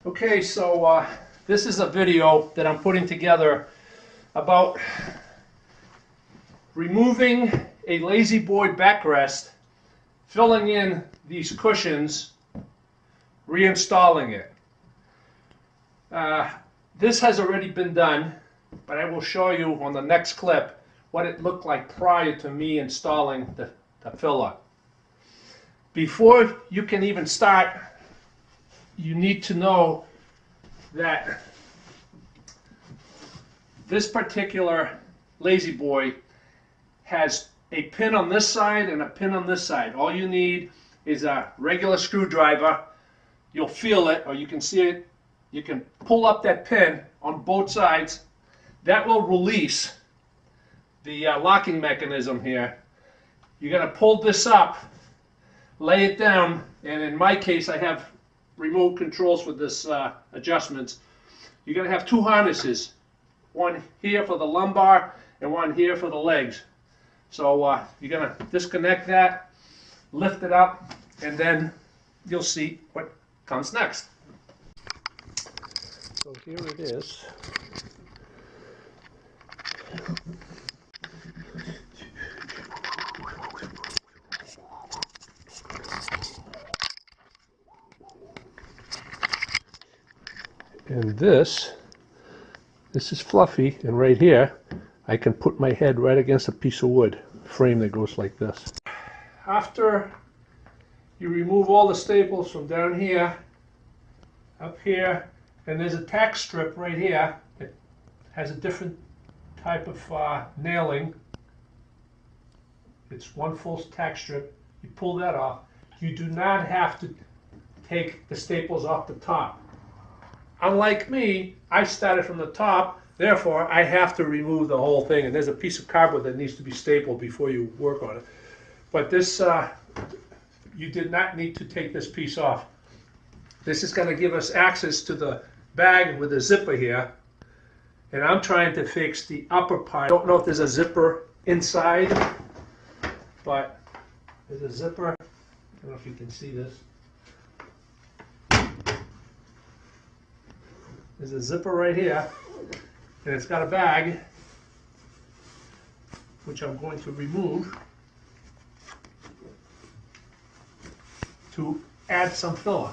Okay, so this is a video that I'm putting together about removing a Lazy Boy backrest, filling in these cushions, reinstalling it. This has already been done, but I will show you on the next clip what it looked like prior to me installing the filler. Before you can even start, you need to know that this particular Lazy Boy has a pin on this side and a pin on this side. All you need is a regular screwdriver. You'll feel it, or you can see it. You can pull up that pin on both sides. That will release the locking mechanism here. You're going to pull this up, lay it down, and in my case I have remote controls for this adjustments. You're going to have two harnesses, one here for the lumbar and one here for the legs. So you're going to disconnect that, lift it up, and then you'll see what comes next. So here it is. And this is fluffy, and right here I can put my head right against a piece of wood frame that goes like this. After you remove all the staples from down here, up here, and there's a tack strip right here that has a different type of nailing. It's one full tack strip. You pull that off. You do not have to take the staples off the top. Unlike me, I started from the top, therefore I have to remove the whole thing, and there's a piece of cardboard that needs to be stapled before you work on it. But this, you did not need to take this piece off. This is going to give us access to the bag with a zipper here, and I'm trying to fix the upper part. I don't know if there's a zipper inside, but there's a zipper. I don't know if you can see this. There's a zipper right here, and it's got a bag, which I'm going to remove to add some filler.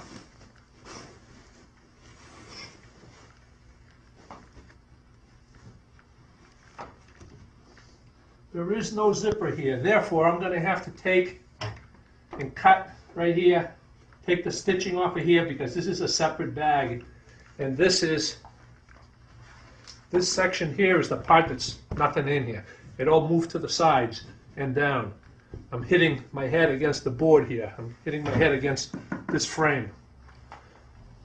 There is no zipper here, therefore I'm going to have to take and cut right here, take the stitching off of here, because this is a separate bag. And this section here is the part that's nothing in here. It all moved to the sides and down. I'm hitting my head against the board here. I'm hitting my head against this frame.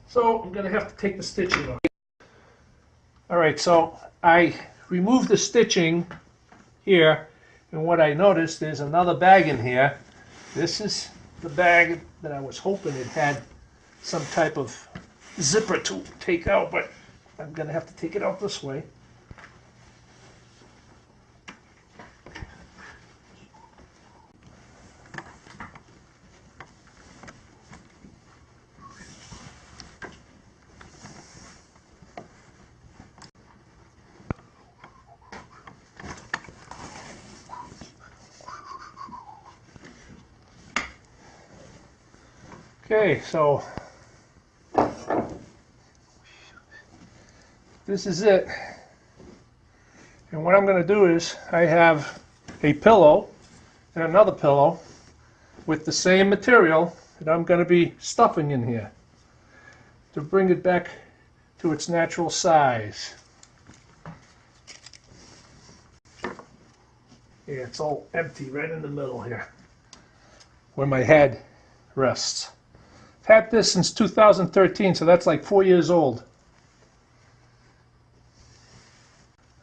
So I'm going to have to take the stitching off. Alright, so I removed the stitching here, and what I noticed is another bag in here. This is the bag that I was hoping it had some type of zipper to take out, but I'm going to have to take it out this way. Okay, so this is it, and what I'm going to do is I have a pillow and another pillow with the same material that I'm going to be stuffing in here to bring it back to its natural size. Yeah, it's all empty right in the middle here where my head rests. I've had this since 2013, so that's like 4 years old.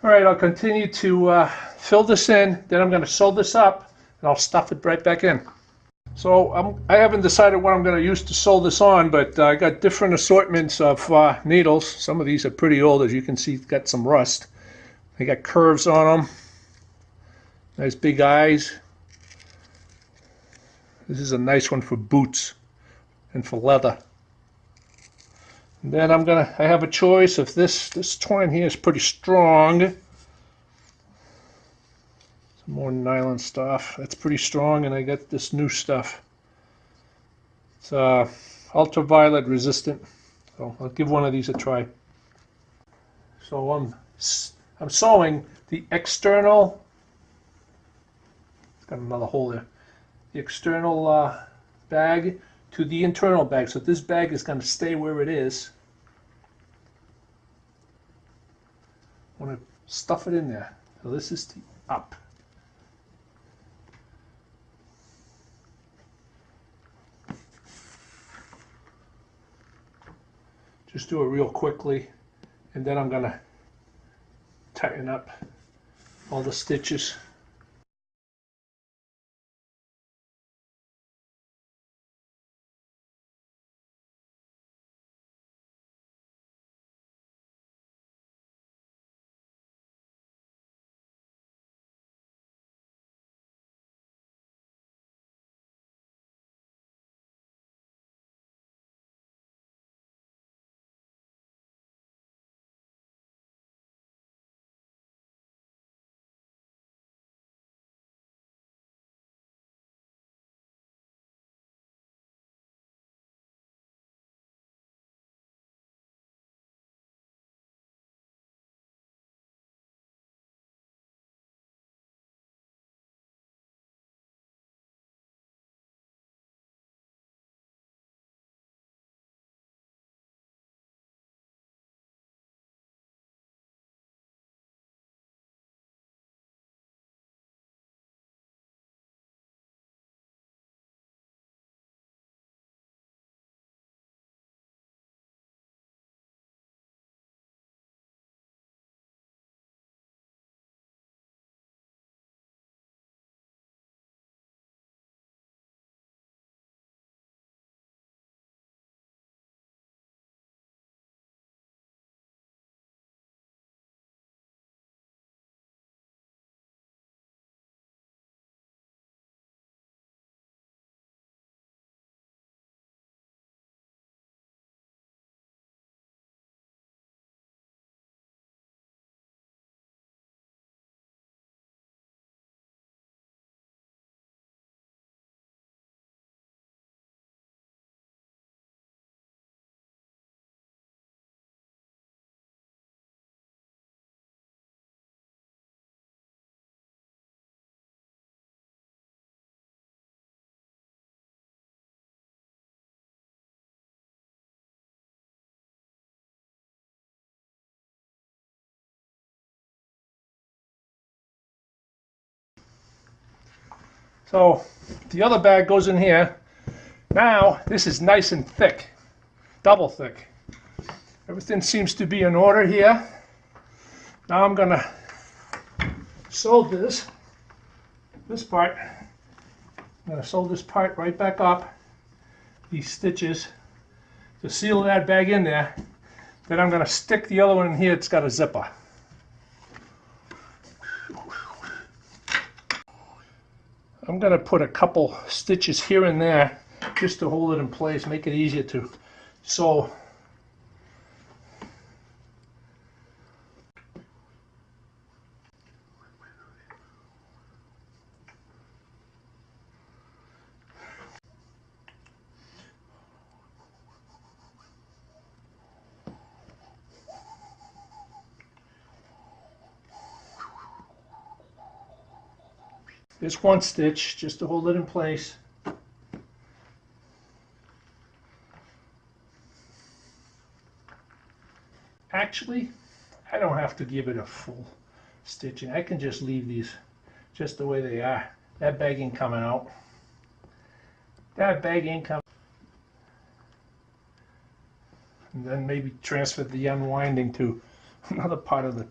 Alright, I'll continue to fill this in, then I'm going to sew this up, and I'll stuff it right back in. So I haven't decided what I'm going to use to sew this on, but I got different assortments of needles. Some of these are pretty old, as you can see, got some rust. They got curves on them. Nice big eyes. This is a nice one for boots and for leather. And then I have a choice if this twine here is pretty strong. Some more nylon stuff. That's pretty strong, and I got this new stuff. It's ultraviolet resistant. So I'll give one of these a try. So I'm sewing the external. It's got another hole there. The external bag to the internal bag. So this bag is going to stay where it is. I want to stuff it in there. So this is the up. Just do it real quickly, and then I'm going to tighten up all the stitches. So the other bag goes in here. Now this is nice and thick, double thick. Everything seems to be in order here. Now I'm gonna sew this part. I'm gonna sew this part right back up, these stitches, to seal that bag in there. Then I'm gonna stick the other one in here. It's got a zipper. I'm going to put a couple stitches here and there just to hold it in place, make it easier to sew. Just one stitch just to hold it in place. Actually, I don't have to give it a full stitching. I can just leave these just the way they are. That bag ain't coming out. That bag ain't coming. And then maybe transfer the unwinding to another part of the.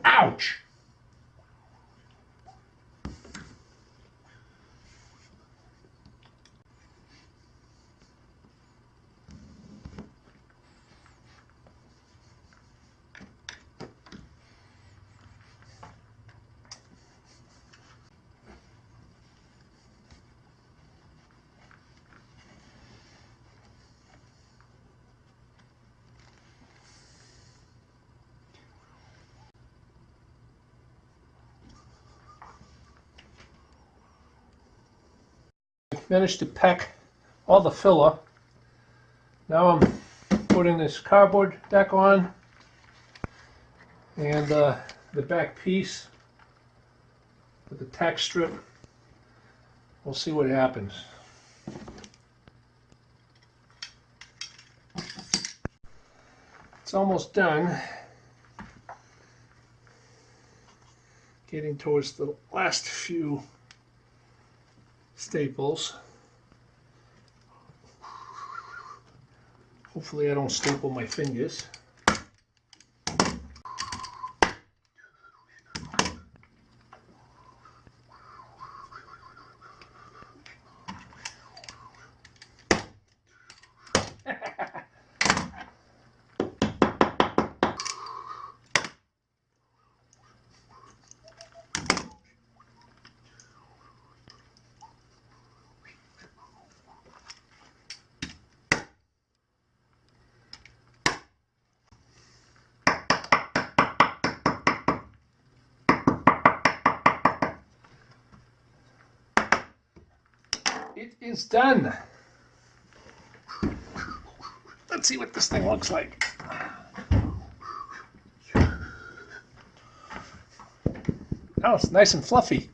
Ouch! Managed to pack all the filler. Now I'm putting this cardboard back on and the back piece with the tack strip. We'll see what happens. It's almost done. Getting towards the last few staples. Hopefully I don't staple my fingers. It is done. Let's see what this thing looks like. Oh, it's nice and fluffy.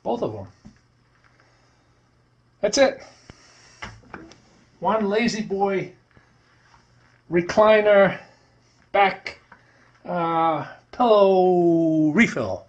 Both of them. That's it. One Lazy Boy recliner back pillow refill.